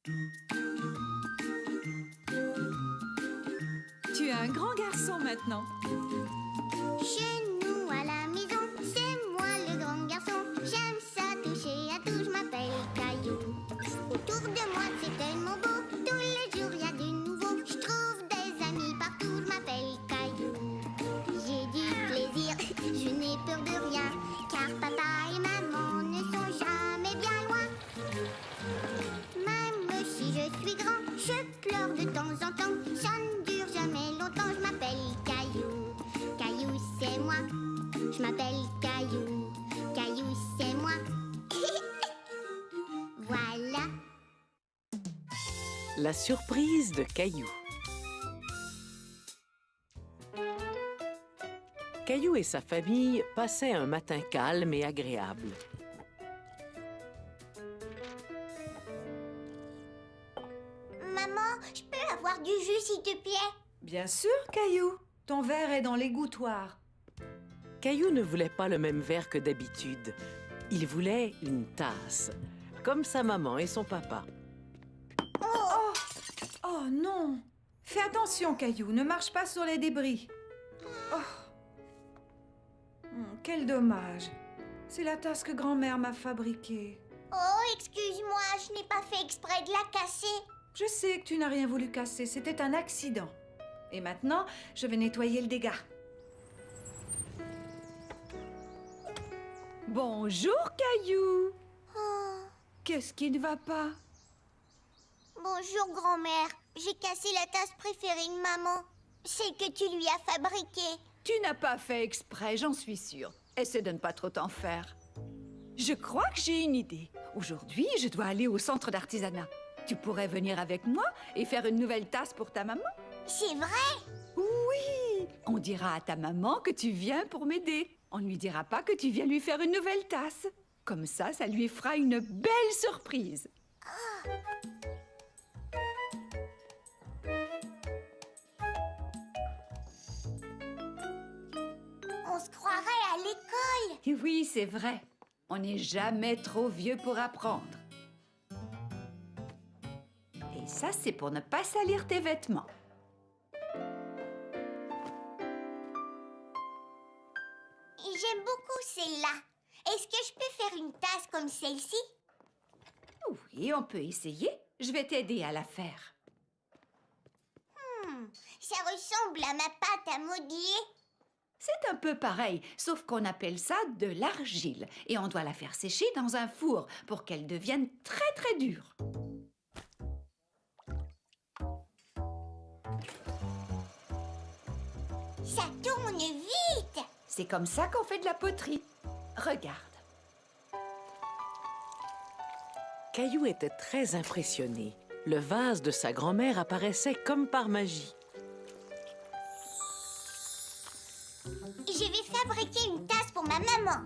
Tu es un grand garçon maintenant. Chez nous à la maison, c'est moi le grand garçon. J'aime ça toucher à tout, je m'appelle Caillou. Autour de moi c'est tellement beau, tous les jours il y a du nouveau. Je trouve des amis partout, je m'appelle Caillou. J'ai du plaisir, je n'ai peur de rien, car papa et maman ne sont jamais bien loin. Même si je suis grand, je pleure de temps en temps. Ça ne dure jamais longtemps, je m'appelle Caillou. Caillou, c'est moi. Je m'appelle Caillou. Caillou, c'est moi. Voilà. La surprise de Caillou. Caillou et sa famille passaient un matin calme et agréable. Maman, je peux avoir du jus, s'il te plaît? Bien sûr, Caillou. Ton verre est dans l'égouttoir. Caillou ne voulait pas le même verre que d'habitude. Il voulait une tasse, comme sa maman et son papa. Oh non! Fais attention, Caillou. Ne marche pas sur les débris. Oh. Quel dommage. C'est la tasse que grand-mère m'a fabriquée. Oh, excuse-moi, je n'ai pas fait exprès de la casser. Je sais que tu n'as rien voulu casser. C'était un accident. Et maintenant, je vais nettoyer le dégât. Bonjour, Caillou. Oh. Qu'est-ce qui ne va pas? Bonjour, grand-mère. J'ai cassé la tasse préférée de maman. Celle que tu lui as fabriquée. Tu n'as pas fait exprès, j'en suis sûre. Essaie de ne pas trop t'en faire. Je crois que j'ai une idée. Aujourd'hui, je dois aller au centre d'artisanat. Tu pourrais venir avec moi et faire une nouvelle tasse pour ta maman? C'est vrai? Oui! On dira à ta maman que tu viens pour m'aider. On ne lui dira pas que tu viens lui faire une nouvelle tasse. Comme ça lui fera une belle surprise. On se croirait à l'école. Et oui, c'est vrai. On n'est jamais trop vieux pour apprendre. Et ça, c'est pour ne pas salir tes vêtements. J'aime beaucoup celle-là. Est-ce que je peux faire une tasse comme celle-ci? Oui, on peut essayer. Je vais t'aider à la faire. Ça ressemble à ma pâte à modeler. C'est un peu pareil, sauf qu'on appelle ça de l'argile. Et on doit la faire sécher dans un four pour qu'elle devienne très très dure. Ça tourne vite. C'est comme ça qu'on fait de la poterie. Regarde. Caillou était très impressionné. Le vase de sa grand-mère apparaissait comme par magie. Je vais fabriquer une tasse pour ma maman.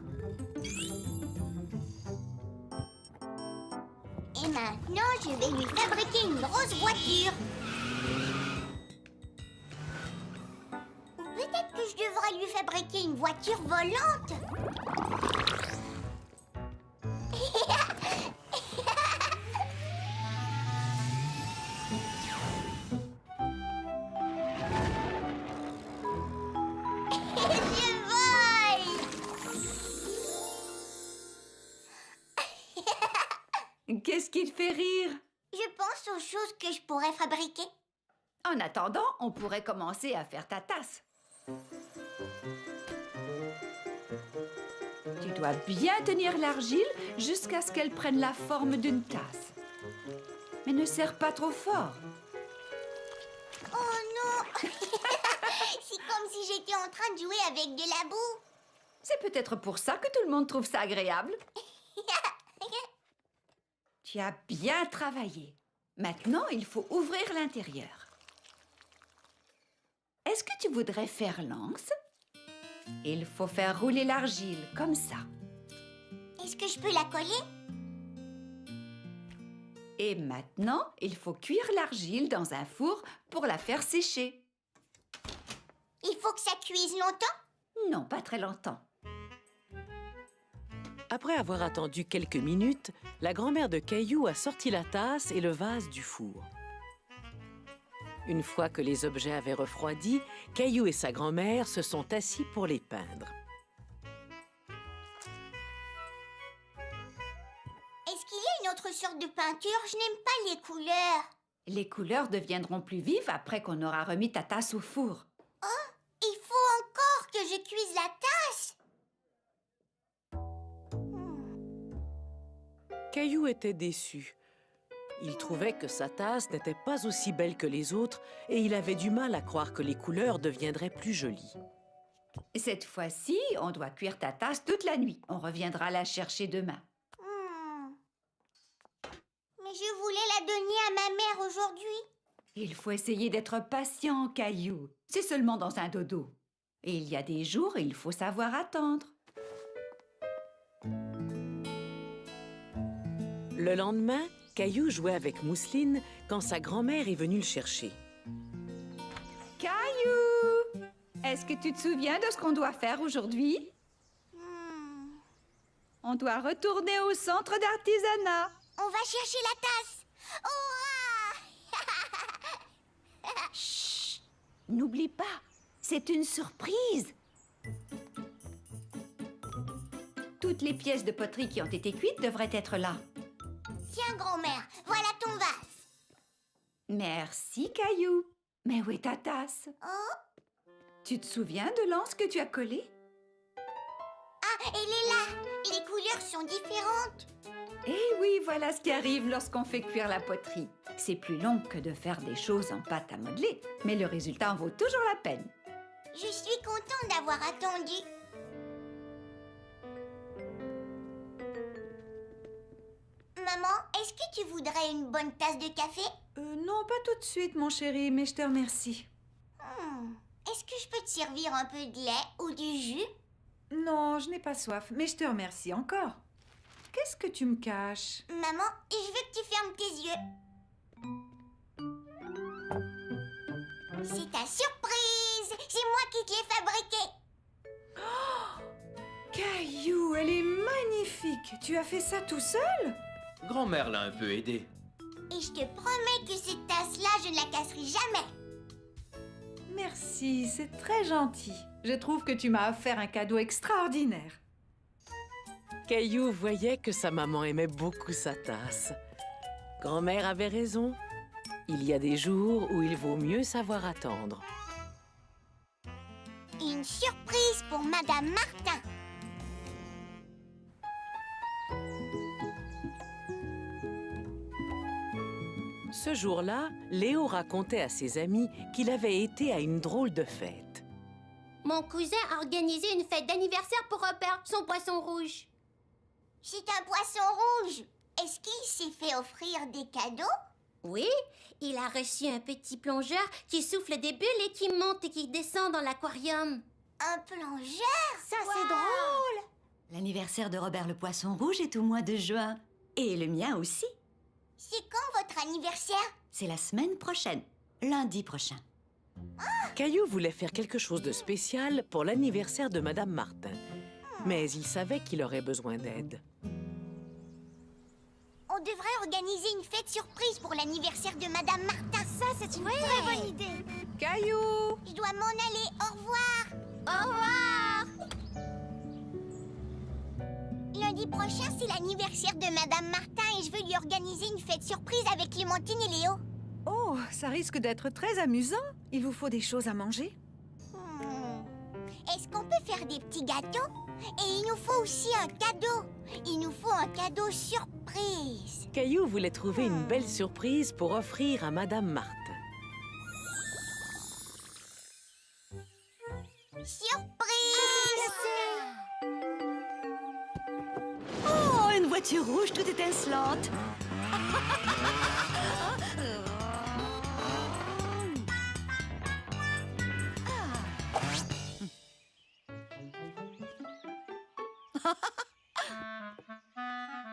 Et maintenant, je vais lui fabriquer une grosse voiture. Ou peut-être que je devrais lui fabriquer une voiture volante. Je vole! Qu'est-ce qui te fait rire? Je pense aux choses que je pourrais fabriquer. En attendant, on pourrait commencer à faire ta tasse. Tu dois bien tenir l'argile jusqu'à ce qu'elle prenne la forme d'une tasse. Mais ne serre pas trop fort. Oh non! C'est comme si j'étais en train de jouer avec de la boue. C'est peut-être pour ça que tout le monde trouve ça agréable. Tu as bien travaillé. Maintenant, il faut ouvrir l'intérieur. Est-ce que tu voudrais faire l'anse? Il faut faire rouler l'argile, comme ça. Est-ce que je peux la coller? Et maintenant, il faut cuire l'argile dans un four pour la faire sécher. Il faut que ça cuise longtemps? Non, pas très longtemps. Après avoir attendu quelques minutes, la grand-mère de Caillou a sorti la tasse et le vase du four. Une fois que les objets avaient refroidi, Caillou et sa grand-mère se sont assis pour les peindre. Est-ce qu'il y a une autre sorte de peinture? Je n'aime pas les couleurs. Les couleurs deviendront plus vives après qu'on aura remis ta tasse au four. Il faut encore que je cuise la tasse. Caillou était déçu. Il trouvait que sa tasse n'était pas aussi belle que les autres et il avait du mal à croire que les couleurs deviendraient plus jolies. Cette fois-ci, on doit cuire ta tasse toute la nuit. On reviendra la chercher demain. Mais je voulais la donner à ma mère aujourd'hui. Il faut essayer d'être patient, Caillou. C'est seulement dans un dodo. Et il y a des jours, il faut savoir attendre. Le lendemain, Caillou jouait avec Mousseline quand sa grand-mère est venue le chercher. Caillou! Est-ce que tu te souviens de ce qu'on doit faire aujourd'hui? On doit retourner au centre d'artisanat. On va chercher la tasse. Chut! N'oublie pas, c'est une surprise. Toutes les pièces de poterie qui ont été cuites devraient être là. Tiens, grand-mère, voilà ton vase. Merci, Caillou. Mais où est ta tasse? Tu te souviens de l'anse que tu as collée? Ah, elle est là. Les couleurs sont différentes. Eh oui, voilà ce qui arrive lorsqu'on fait cuire la poterie. C'est plus long que de faire des choses en pâte à modeler, mais le résultat en vaut toujours la peine. Je suis contente d'avoir attendu. Maman, est-ce que tu voudrais une bonne tasse de café? Non, pas tout de suite, mon chéri, mais je te remercie. Est-ce que je peux te servir un peu de lait ou du jus? Non, je n'ai pas soif, mais je te remercie encore. Qu'est-ce que tu me caches? Maman, je veux que tu fermes tes yeux. C'est ta surprise! C'est moi qui te l'ai fabriquée. Caillou, elle est magnifique. Tu as fait ça tout seul? Grand-mère l'a un peu aidé. Et je te promets que cette tasse-là, je ne la casserai jamais. Merci, c'est très gentil. Je trouve que tu m'as offert un cadeau extraordinaire. Caillou voyait que sa maman aimait beaucoup sa tasse. Grand-mère avait raison. Il y a des jours où il vaut mieux savoir attendre. Une surprise pour Madame Martin. Ce jour-là, Léo racontait à ses amis qu'il avait été à une drôle de fête. Mon cousin a organisé une fête d'anniversaire pour Robert, son poisson rouge. C'est un poisson rouge. Est-ce qu'il s'est fait offrir des cadeaux? Oui, il a reçu un petit plongeur qui souffle des bulles et qui monte et qui descend dans l'aquarium. Un plongeur? Ça, c'est drôle. L'anniversaire de Robert le Poisson Rouge est au mois de juin. Et le mien aussi. C'est quand votre anniversaire? C'est la semaine prochaine, lundi prochain. Caillou voulait faire quelque chose de spécial pour l'anniversaire de Madame Martin. Mais il savait qu'il aurait besoin d'aide. On devrait organiser une fête surprise pour l'anniversaire de Madame Martin. Ça, c'est une très bonne idée. Caillou! Je dois m'en aller. Au revoir. Au revoir. Lundi prochain, c'est l'anniversaire de Madame Martin et je veux lui organiser une fête surprise avec Clémentine et Léo. Oh, ça risque d'être très amusant. Il vous faut des choses à manger? Est-ce qu'on peut faire des petits gâteaux? Et il nous faut aussi un cadeau. Il nous faut un cadeau surprise. Caillou voulait trouver une belle surprise pour offrir à Madame Martin. Surprise! Oh, une voiture rouge toute étincelante.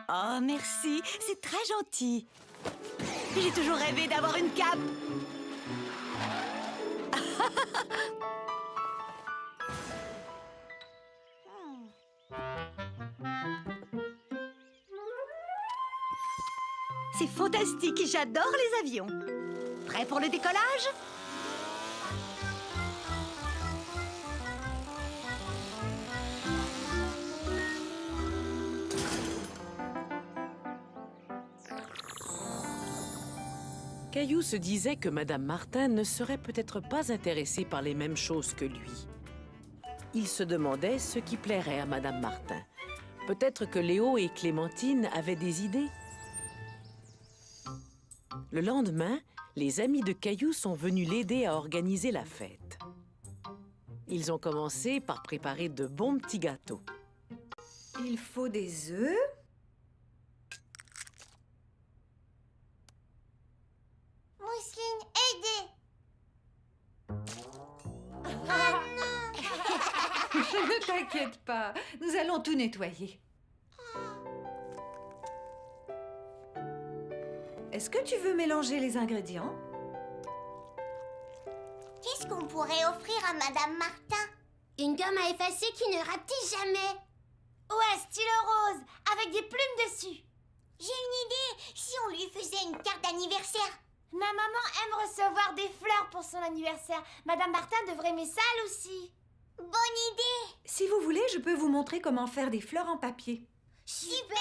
Oh, merci, c'est très gentil. J'ai toujours rêvé d'avoir une cape. C'est fantastique, j'adore les avions. Prêt pour le décollage? Caillou se disait que Madame Martin ne serait peut-être pas intéressée par les mêmes choses que lui. Il se demandait ce qui plairait à Madame Martin. Peut-être que Léo et Clémentine avaient des idées. Le lendemain, les amis de Caillou sont venus l'aider à organiser la fête. Ils ont commencé par préparer de bons petits gâteaux. Il faut des œufs. Mousseline, aidez! Ne t'inquiète pas, nous allons tout nettoyer. Est-ce que tu veux mélanger les ingrédients? Qu'est-ce qu'on pourrait offrir à Madame Martin? Une gomme à effacer qui ne rapetisse jamais. Ouais, stylo rose, avec des plumes dessus. J'ai une idée, si on lui faisait une carte d'anniversaire. Ma maman aime recevoir des fleurs pour son anniversaire. Madame Martin devrait aimer ça, elle aussi. Bonne idée. Si vous voulez, je peux vous montrer comment faire des fleurs en papier. Super.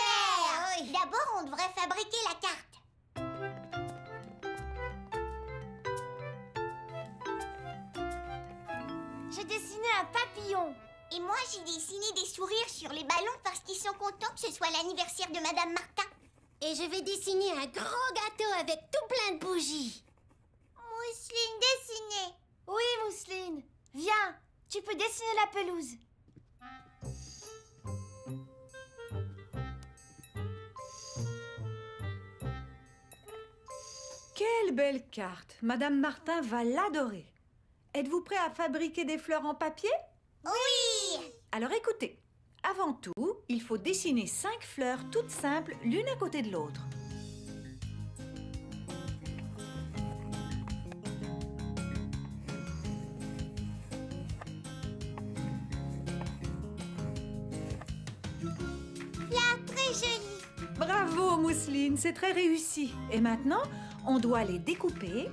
D'abord, on devrait fabriquer la carte. J'ai dessiné un papillon. Et moi, j'ai dessiné des sourires sur les ballons parce qu'ils sont contents que ce soit l'anniversaire de Madame Martin. Et je vais dessiner un grand gâteau avec tout plein de bougies. Mousseline, dessinez. Oui, Mousseline. Viens, tu peux dessiner la pelouse. Quelle belle carte! Madame Martin va l'adorer. Êtes-vous prêt à fabriquer des fleurs en papier? Oui. Alors écoutez, avant tout, il faut dessiner 5 fleurs toutes simples l'une à côté de l'autre. Là, très jolie. Bravo, Mousseline, c'est très réussi. Et maintenant, on doit les découper.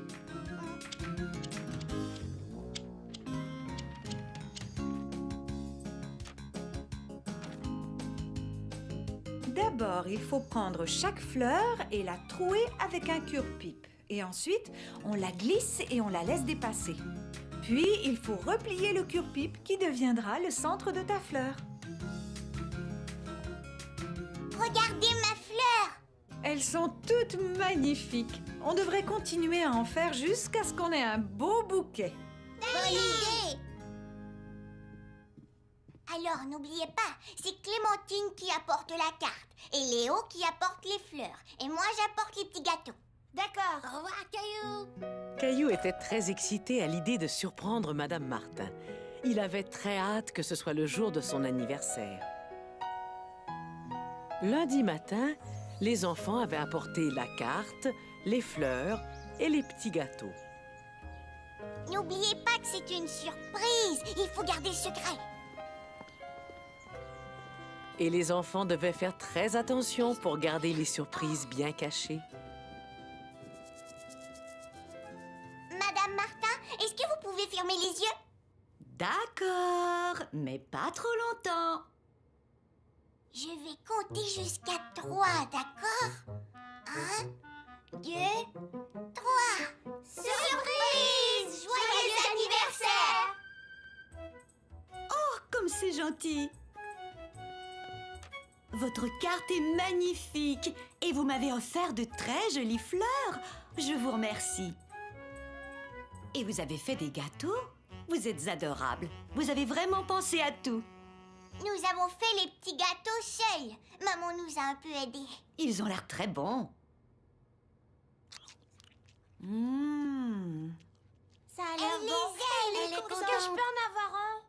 D'abord, il faut prendre chaque fleur et la trouer avec un cure-pipe. Et ensuite, on la glisse et on la laisse dépasser. Puis, il faut replier le cure-pipe qui deviendra le centre de ta fleur. Regardez ma fleur. Elles sont toutes magnifiques. On devrait continuer à en faire jusqu'à ce qu'on ait un beau bouquet. Bonne idée. Alors, n'oubliez pas, c'est Clémentine qui apporte la carte et Léo qui apporte les fleurs. Et moi, j'apporte les petits gâteaux. D'accord. Au revoir, Caillou. Caillou était très excité à l'idée de surprendre Madame Martin. Il avait très hâte que ce soit le jour de son anniversaire. Lundi matin, les enfants avaient apporté la carte, les fleurs et les petits gâteaux. N'oubliez pas que c'est une surprise. Il faut garder le secret. Et les enfants devaient faire très attention pour garder les surprises bien cachées. Madame Martin, est-ce que vous pouvez fermer les yeux? D'accord, mais pas trop longtemps. Je vais compter jusqu'à 3, d'accord? 1, 2, 3. Surprise! Joyeux anniversaire! Oh, comme c'est gentil. Votre carte est magnifique et vous m'avez offert de très jolies fleurs. Je vous remercie. Et vous avez fait des gâteaux? Vous êtes adorables. Vous avez vraiment pensé à tout. Nous avons fait les petits gâteaux seuls. Maman nous a un peu aidés. Ils ont l'air très bons. Ça a l'air Elle bon. les aime, Est-ce que je peux en avoir un?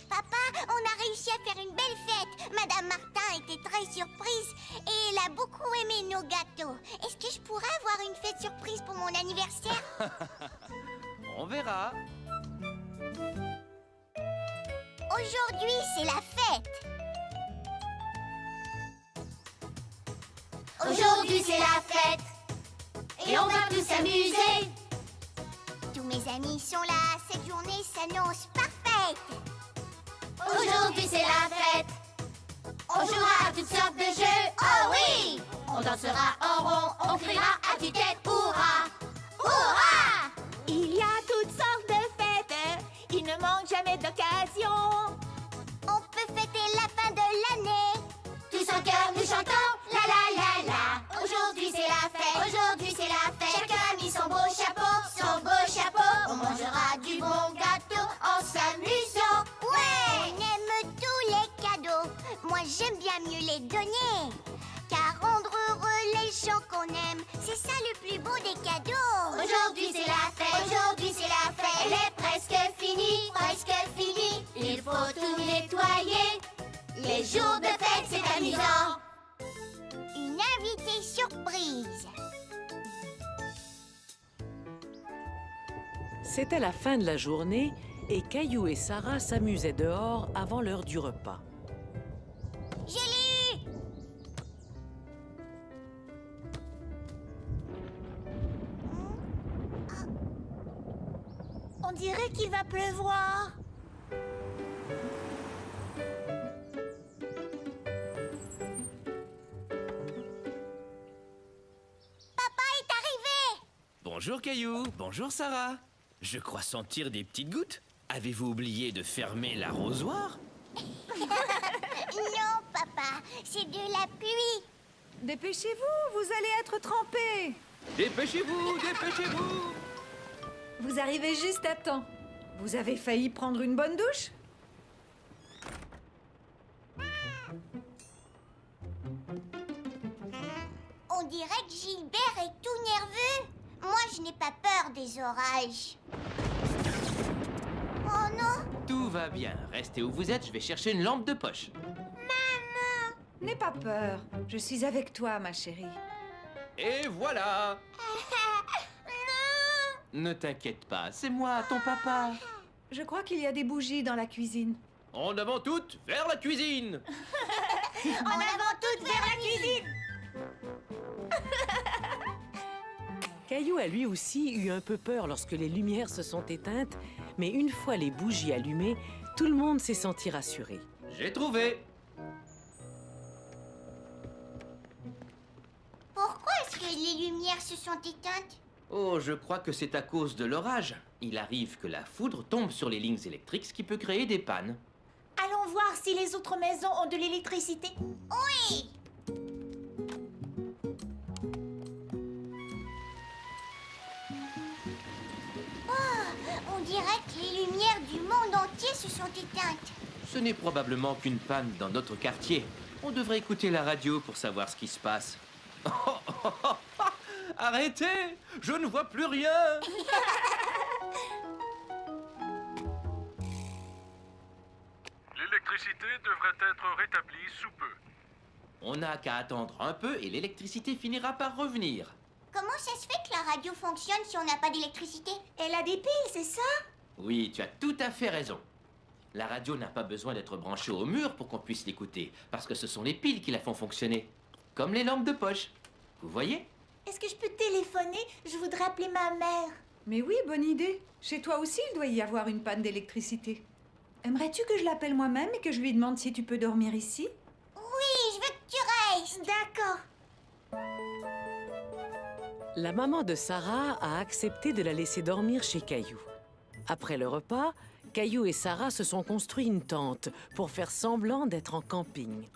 Papa, on a réussi à faire une belle fête. Madame Martin était très surprise et elle a beaucoup aimé nos gâteaux. Est-ce que je pourrais avoir une fête surprise pour mon anniversaire? On verra. Aujourd'hui, c'est la fête. Aujourd'hui c'est la fête et on va tous s'amuser. Tous mes amis sont là, cette journée s'annonce parfaite. Aujourd'hui c'est la fête, on jouera à toutes sortes de jeux, oh oui! On dansera en rond, on criera à tue-tête, hurrah! Hurrah! Il y a toutes sortes de fêtes, il ne manque jamais d'occasion. On peut fêter la fin de l'année. Tous en cœur nous chantons la la la la. Aujourd'hui c'est la fête, aujourd'hui c'est la fête. Chacun a mis son beau chapeau, son beau chapeau. On mangera du bon gâteau en s'amusant. Ouais! On aime tous les cadeaux. Moi j'aime bien mieux les donner. Car rendre heureux les gens qu'on aime, c'est ça le plus beau des cadeaux. Aujourd'hui c'est la fête, aujourd'hui c'est la fête. Elle est presque finie, presque finie. Il faut tout nettoyer. Les jours de fête c'est amusant. Une invitée surprise. C'était la fin de la journée et Caillou et Sarah s'amusaient dehors avant l'heure du repas. Je l'ai eu. On dirait qu'il va pleuvoir. Papa est arrivé. Bonjour Caillou, bonjour Sarah. Je crois sentir des petites gouttes. Avez-vous oublié de fermer l'arrosoir? Non, papa, c'est de la pluie. Dépêchez-vous, vous allez être trempés. Dépêchez-vous, dépêchez-vous! Vous arrivez juste à temps. Vous avez failli prendre une bonne douche? On dirait que Gilbert est tout nerveux. Moi, je n'ai pas peur des orages. Oh non! Tout va bien. Restez où vous êtes, je vais chercher une lampe de poche. N'aie pas peur. Je suis avec toi, ma chérie. Et voilà! Ne t'inquiète pas, c'est moi, ton papa. Je crois qu'il y a des bougies dans la cuisine. En avant toutes, vers la cuisine! En avant toutes vers la cuisine! Caillou a lui aussi eu un peu peur lorsque les lumières se sont éteintes, mais une fois les bougies allumées, tout le monde s'est senti rassuré. J'ai trouvé! Pourquoi est-ce que les lumières se sont éteintes? Oh, je crois que c'est à cause de l'orage. Il arrive que la foudre tombe sur les lignes électriques, ce qui peut créer des pannes. Allons voir si les autres maisons ont de l'électricité. Oui! Oh, on dirait que les lumières du monde entier se sont éteintes. Ce n'est probablement qu'une panne dans notre quartier. On devrait écouter la radio pour savoir ce qui se passe. Arrêtez! Je ne vois plus rien! L'électricité devrait être rétablie sous peu. On n'a qu'à attendre un peu et l'électricité finira par revenir. Comment ça se fait que la radio fonctionne si on n'a pas d'électricité? Elle a des piles, c'est ça? Oui, tu as tout à fait raison. La radio n'a pas besoin d'être branchée au mur pour qu'on puisse l'écouter, parce que ce sont les piles qui la font fonctionner. Comme les lampes de poche. Vous voyez? Est-ce que je peux téléphoner? Je voudrais appeler ma mère. Mais oui, bonne idée. Chez toi aussi, il doit y avoir une panne d'électricité. Aimerais-tu que je l'appelle moi-même et que je lui demande si tu peux dormir ici? Oui, je veux que tu restes. D'accord. La maman de Sarah a accepté de la laisser dormir chez Caillou. Après le repas, Caillou et Sarah se sont construit une tente pour faire semblant d'être en camping.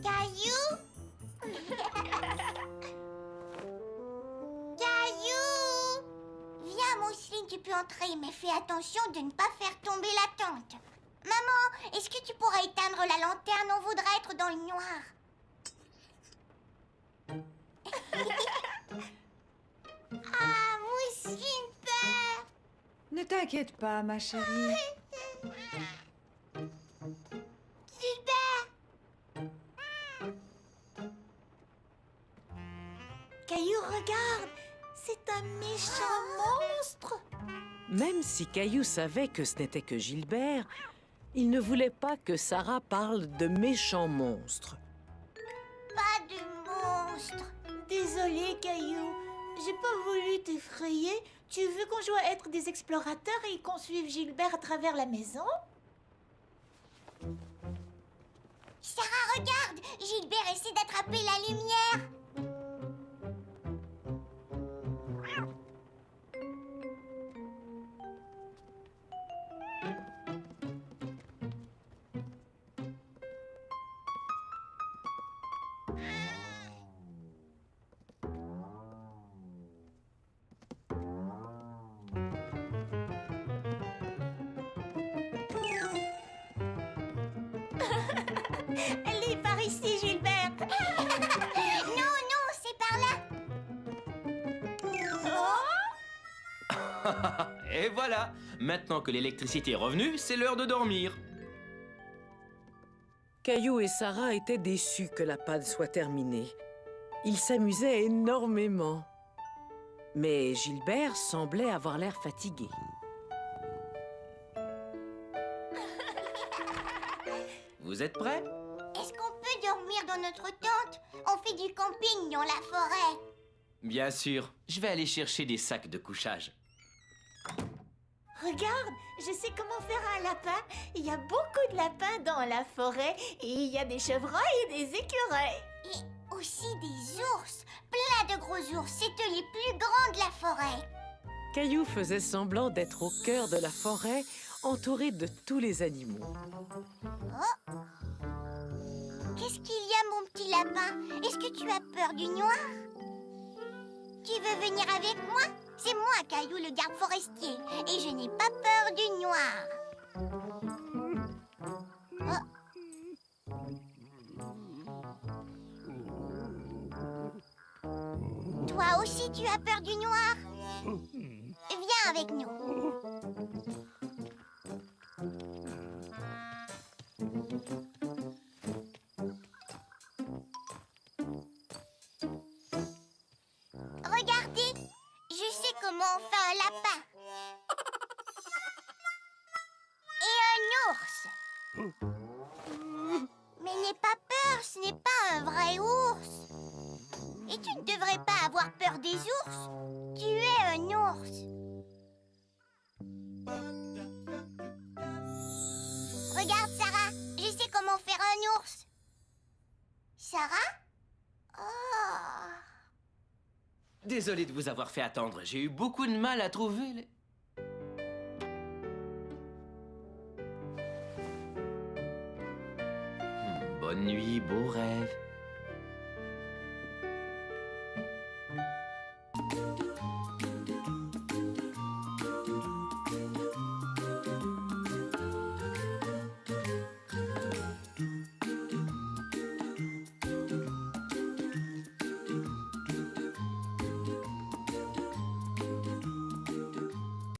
Caillou? Caillou? Viens, Mousseline, tu peux entrer, mais fais attention de ne pas faire tomber la tente. Maman, est-ce que tu pourras éteindre la lanterne? On voudrait être dans le noir. Ah, Mousseline peur. Ne t'inquiète pas, ma chérie. Gilbert. Caillou, regarde. C'est un méchant monstre. Même si Caillou savait que ce n'était que Gilbert, il ne voulait pas que Sarah parle de méchants monstres. Pas monstre. Désolée, Caillou. J'ai pas voulu t'effrayer. Tu veux qu'on joue à être des explorateurs et qu'on suive Gilbert à travers la maison? Sarah, regarde! Gilbert essaie d'attraper la lumière. Elle est par ici, Gilbert. Non, non, c'est par là. Et voilà. Maintenant que l'électricité est revenue, c'est l'heure de dormir. Caillou et Sarah étaient déçus que la panne soit terminée. Ils s'amusaient énormément. Mais Gilbert semblait avoir l'air fatigué. Vous êtes prêts? Est-ce qu'on peut dormir dans notre tente? On fait du camping dans la forêt. Bien sûr. Je vais aller chercher des sacs de couchage. Regarde, je sais comment faire un lapin. Il y a beaucoup de lapins dans la forêt et il y a des chevreuils et des écureuils. Et aussi des ours. Plein de gros ours. C'est eux les plus grands de la forêt. Caillou faisait semblant d'être au cœur de la forêt, entouré de tous les animaux. Qu'est-ce qu'il y a, mon petit lapin? Est-ce que tu as peur du noir? Tu veux venir avec moi? C'est moi, Caillou, le garde forestier. Et je n'ai pas peur du noir. Toi aussi, tu as peur du noir? Viens avec nous. Regardez, je sais comment on fait un lapin. Et un ours. Mais n'aie pas peur, ce n'est pas un vrai ours. Et tu ne devrais pas avoir peur des ours. Tu es un ours. Regarde, Sarah, je sais comment faire un ours. Sarah? Oh. Désolé de vous avoir fait attendre. J'ai eu beaucoup de mal à trouver les... Bonne nuit, beau rêve.